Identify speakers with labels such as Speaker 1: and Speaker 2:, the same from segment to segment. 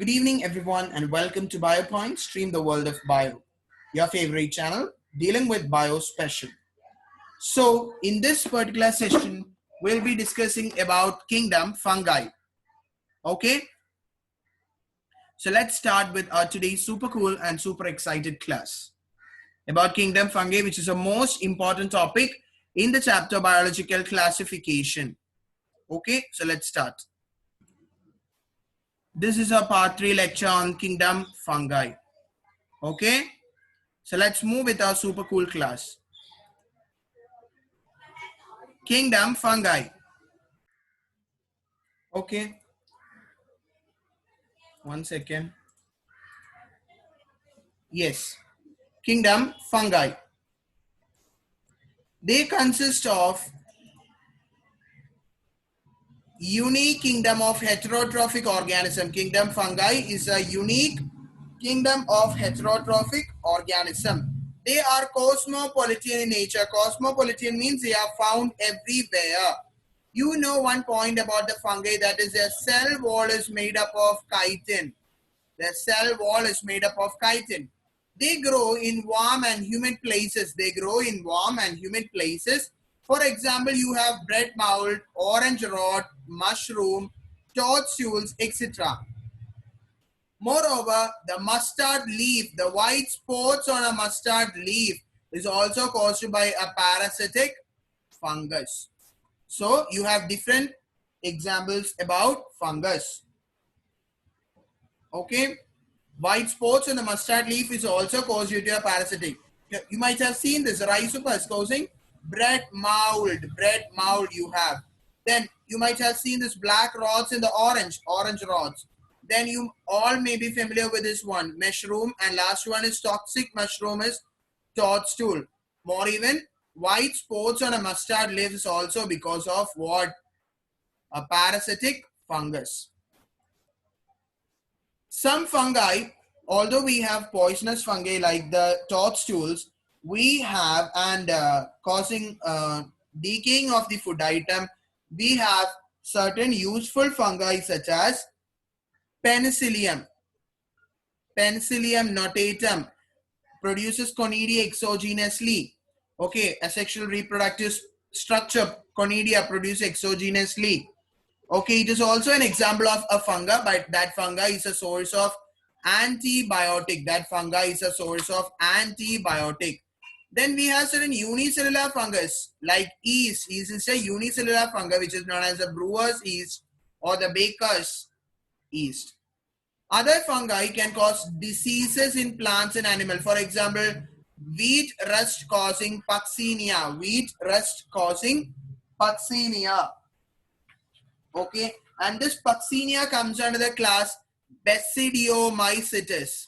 Speaker 1: Good evening, everyone, and welcome to BioPoint, Stream the World of Bio, your favorite channel dealing with bio special. So, in this particular session, we'll be discussing about kingdom fungi. Okay, so let's start with our today's super cool and super excited class about kingdom fungi, which is a most important topic in the chapter biological classification. Okay, so let's start. This is a part 3 lecture on kingdom fungi. Okay, so let's move with our super cool class. Kingdom fungi. Okay, one second. Yes, kingdom fungi. They consist of unique kingdom of heterotrophic organism. Kingdom fungi is a unique kingdom of heterotrophic organism. They are cosmopolitan in nature. Cosmopolitan means they are found everywhere. You know one point about the fungi, that is their cell wall is made up of chitin. Their cell wall is made up of chitin. They grow in warm and humid places. For example, you have bread mold, orange rot, mushroom, toadstools, etc. Moreover, the mustard leaf, the white spots on a mustard leaf is also caused by a parasitic fungus. So you have different examples about fungus. Okay, white spots on the mustard leaf is also caused due to a parasitic. You might have seen this rhizopus causing bread mold you have. Then you might have seen this black rods in the orange rods. Then you all may be familiar with this one, mushroom, and last one is toxic mushroom is toadstool. More even, white spots on a mustard leaf is also because of what? A parasitic fungus. Some fungi, although we have poisonous fungi like the toadstools, we have and causing decaying of the food item, we have certain useful fungi such as Penicillium notatum produces conidia exogenously. Okay, asexual reproductive structure, conidia produce exogenously. Okay, it is also an example of a fungi, but that fungi is a source of antibiotic. Then we have certain unicellular fungus like yeast. Yeast is a unicellular fungi which is known as the brewer's yeast or the baker's yeast. Other fungi can cause diseases in plants and animals. For example, wheat rust causing puccinia. Okay, and this puccinia comes under the class Basidiomycetes.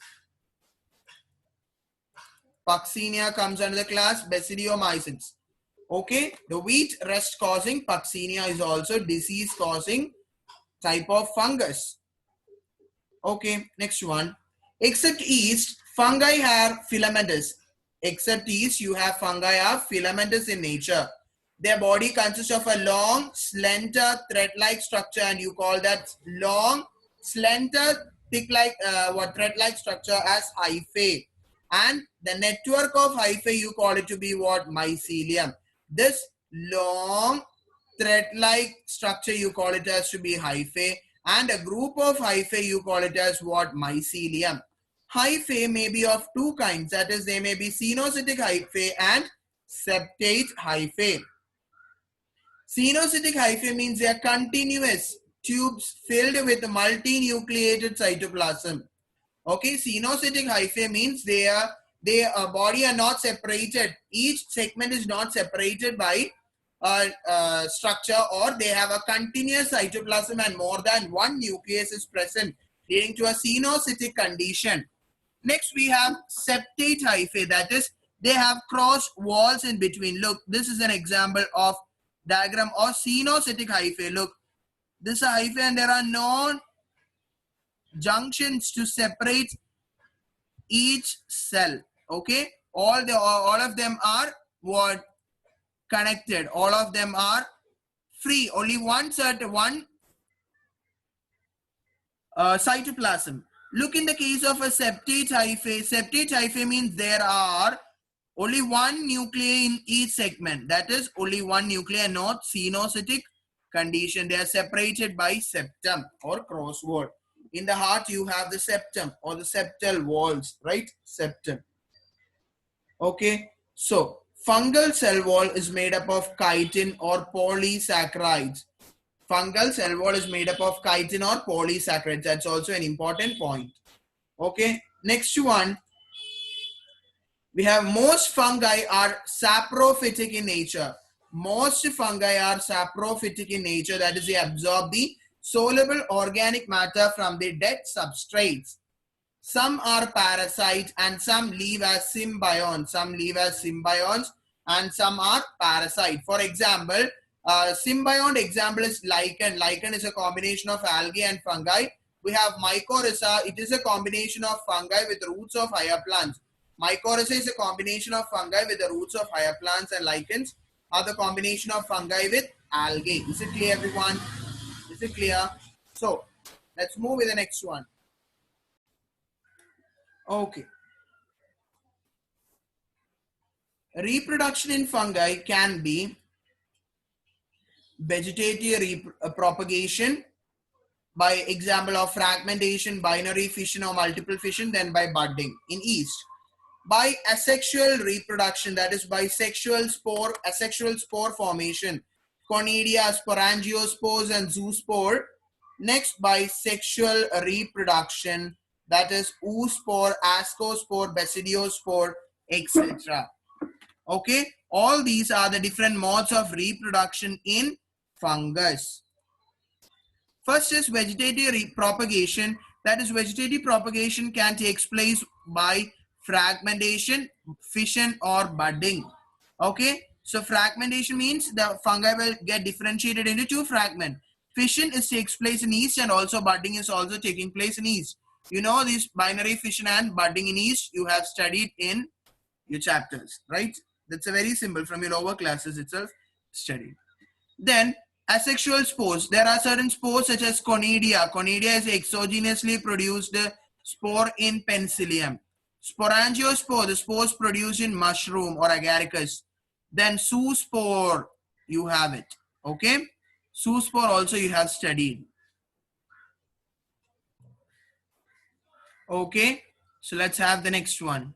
Speaker 1: Okay, the wheat rust causing puccinia is also disease causing type of fungus. Okay, next one. Except yeast, fungi are filamentous. Except yeast, you have fungi are filamentous in nature. Their body consists of a long, slender, thread-like structure, and you call that long, slender, thick-like, thread-like structure as hyphae. And the network of hyphae, you call it to be what? Mycelium. This long, thread-like structure, you call it as to be hyphae. And a group of hyphae, you call it as what? Mycelium. Hyphae may be of two kinds. That is, they may be cenocytic hyphae and septate hyphae. Cenocytic hyphae means they are continuous tubes filled with multinucleated cytoplasm. Okay, cenocytic hyphae means their body are not separated. Each segment is not separated by structure, or they have a continuous cytoplasm and more than one nucleus is present, leading to a cenocytic condition. Next, we have septate hyphae. That is, they have crossed walls in between. Look, this is an example of diagram or cenocytic hyphae. Look, this is a hyphae and there are no junctions to separate each cell. Okay, all of them are what? Connected. All of them are free. Only one cytoplasm. Look, in the case of a septate hyphae means there are only one nuclei in each segment. That is only one nuclei, not xenocytic condition. They are separated by septum or crossword. In the heart, you have the septum or the septal walls, right? Septum. Okay. So, fungal cell wall is made up of chitin or polysaccharides. Fungal cell wall is made up of chitin or polysaccharides. That's also an important point. Okay. Next one, we have most fungi are saprophytic in nature. Most fungi are saprophytic in nature. That is, they absorb the soluble organic matter from the dead substrates. Some are parasites and some live as symbionts. Some live as symbionts and some are parasite. For example, symbiont example is lichen. Lichen is a combination of algae and fungi. We have mycorrhiza. It is a combination of fungi with roots of higher plants. Mycorrhiza is a combination of fungi with the roots of higher plants, and lichens are the combination of fungi with algae. Is it clear, everyone? Is it clear? So, let's move with the next one. Okay. Reproduction in fungi can be vegetative propagation, by example of fragmentation, binary fission or multiple fission, then by budding in yeast. By asexual reproduction, that is by asexual spore formation, conidia, sporangiosspores and zoospore. Next, by sexual reproduction, that is oospore, ascospore, basidiospore, etc. Okay, all these are the different modes of reproduction in fungus. First is vegetative propagation. That is, vegetative propagation can take place by fragmentation, fission or budding. Okay, so fragmentation means the fungi will get differentiated into two fragments. Fission takes place in yeast, and also budding is also taking place in yeast. You know this binary fission and budding in yeast you have studied in your chapters, right? That's a very simple, from your lower classes itself studied. Then asexual spores. There are certain spores such as conidia. Conidia is exogenously produced spore in mycelium. Sporangiospore, the spores produced in mushroom or agaricus. Then zoospore, you have it. Okay, zoospore also you have studied. Okay, so let's have the next one.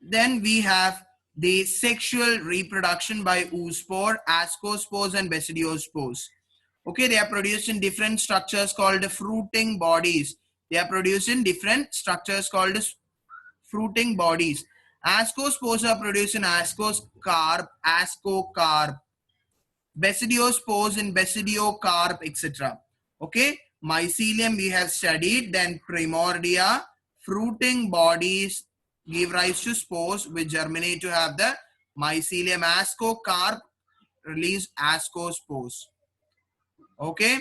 Speaker 1: Then we have the sexual reproduction by oospore, ascospores and basidiospores. Okay, they are produced in different structures called fruiting bodies. They are produced in different structures called fruiting bodies. Ascospores are produced in ascocarp, basidiospores in basidiocarp, etc. Okay, mycelium we have studied. Then primordia, fruiting bodies give rise to spores which germinate to have the mycelium. Ascocarp release ascospores. Okay.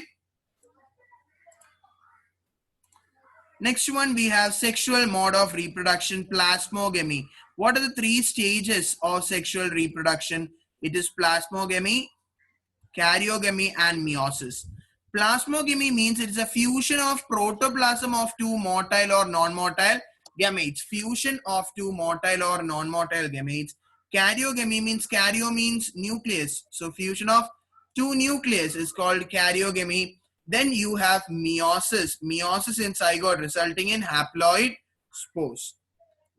Speaker 1: Next one, we have sexual mode of reproduction, plasmogamy. What are the three stages of sexual reproduction? It is plasmogamy, karyogamy and meiosis. Plasmogamy means it is a fusion of protoplasm of two motile or non-motile gametes. Fusion of two motile or non-motile gametes. Karyogamy means, karyo means nucleus. So fusion of two nucleus is called karyogamy. Then you have meiosis. Meiosis in zygote resulting in haploid spores.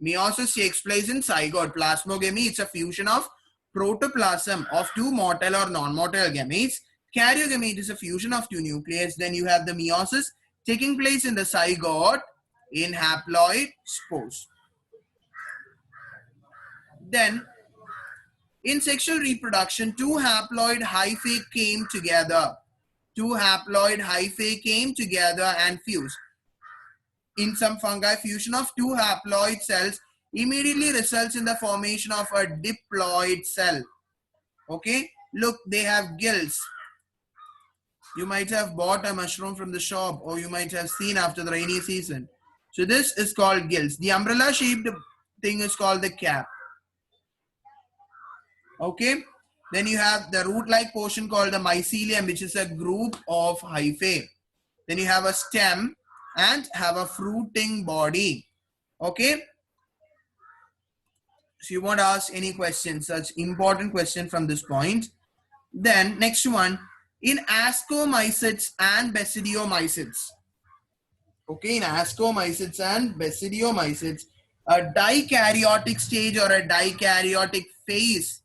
Speaker 1: Meiosis takes place in zygote. Plasmogamy, it's a fusion of protoplasm of two motile or non-motile gametes. Karyogamy is a fusion of two nucleus. Then you have the meiosis taking place in the zygote in haploid spores. Then in sexual reproduction, two haploid hyphae came together. Two haploid hyphae came together and fused. In some fungi, fusion of two haploid cells immediately results in the formation of a diploid cell. Okay, look, they have gills. You might have bought a mushroom from the shop, or you might have seen after the rainy season. So this is called gills. The umbrella shaped thing is called the cap. Okay, Then you have the root-like portion called the mycelium, which is a group of hyphae. Then you have a stem and have a fruiting body. Okay. So you won't ask any questions, such important question from this point. Then next one, in ascomycetes and basidiomycetes. Okay, in ascomycetes and basidiomycetes, a dikaryotic stage or a dikaryotic phase,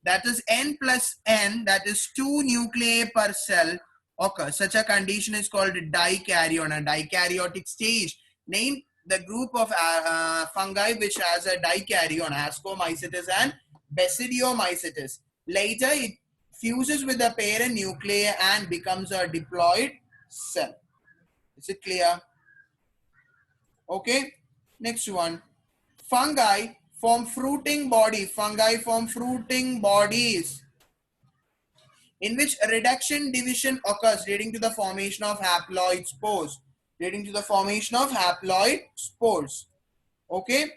Speaker 1: that is n plus n, that is 2 nuclei per cell occurs. Such a condition is called dikaryon, a dikaryotic stage. Name the group of fungi which has a dikaryon, ascomycetes and basidiomycetes. Later, it fuses with the parent nuclei and becomes a diploid cell. Is it clear? Okay. Next one. Fungi form fruiting body. Fungi form fruiting bodies in which reduction division occurs, leading to the formation of haploid spores. Leading to the formation of haploid spores. Okay.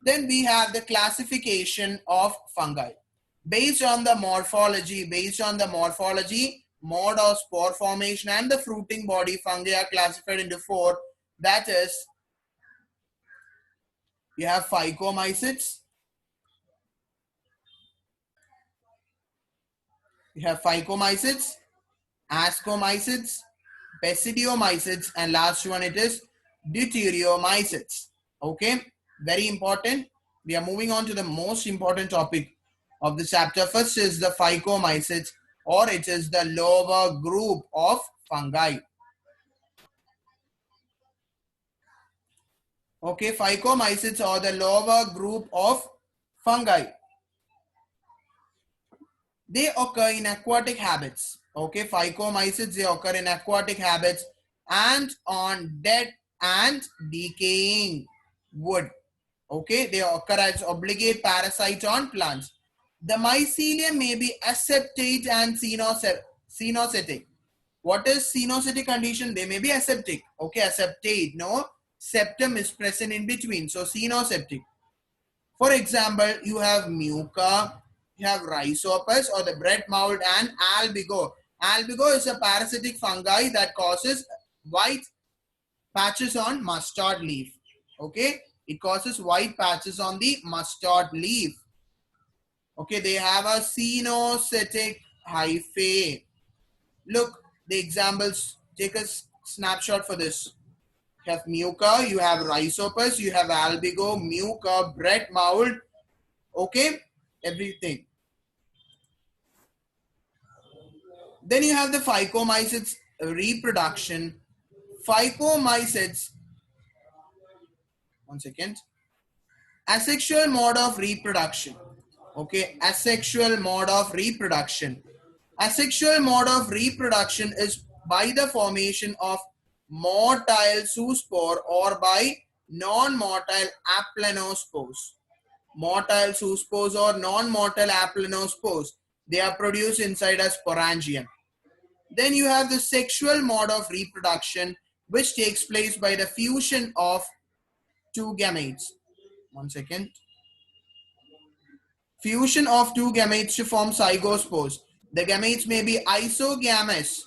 Speaker 1: Then we have the classification of fungi. Based on the morphology, mode of spore formation and the fruiting body, fungi are classified into 4. That is, you have phycomycetes, ascomycetes, basidiomycetes, and last one it is deuteriomycetes. Okay, very important. We are moving on to the most important topic of the chapter. First is the phycomycetes, or it is the lower group of fungi. Okay, phycomycetes or the lower group of fungi. They occur in aquatic habits. Okay, phycomycetes, they occur in aquatic habits and on dead and decaying wood. Okay, they occur as obligate parasites on plants. The mycelium may be aseptate and cenocetic. What is cenocetic condition? They may be aseptic. Okay, aseptate. No septum is present in between. So cenoseptic. For example, you have muca, you have rhizopus or the bread mold, and albigo. Albigo is a parasitic fungi that causes white patches on mustard leaf. Okay, it causes white patches on the mustard leaf. Okay, they have a cenocetic hyphae. Look, the examples, take a snapshot for this. You have muca, you have rhizopus, you have albigo, muca, bread mold. Okay, everything. Then you have the phycomycetes reproduction. Phycomycetes, one second. Asexual mode of reproduction. Okay, asexual mode of reproduction. Asexual mode of reproduction is by the formation of motile zoospore or by non-motile aplanospores. Motile zoospores or non-motile aplanospores. They are produced inside a sporangium. Then you have the sexual mode of reproduction, which takes place by the fusion of two gametes. One second. Fusion of two gametes to form zygospores. The gametes may be isogamous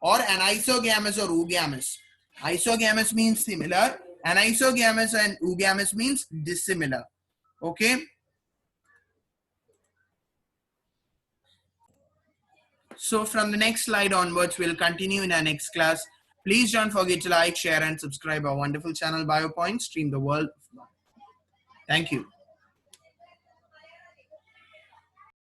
Speaker 1: or anisogamous or oogamous. Isogamous means similar, anisogamous and oogamous means dissimilar. Okay. So from the next slide onwards, we'll continue in our next class. Please don't forget to like, share, and subscribe our wonderful channel BioPoint. Stream the world. Thank you.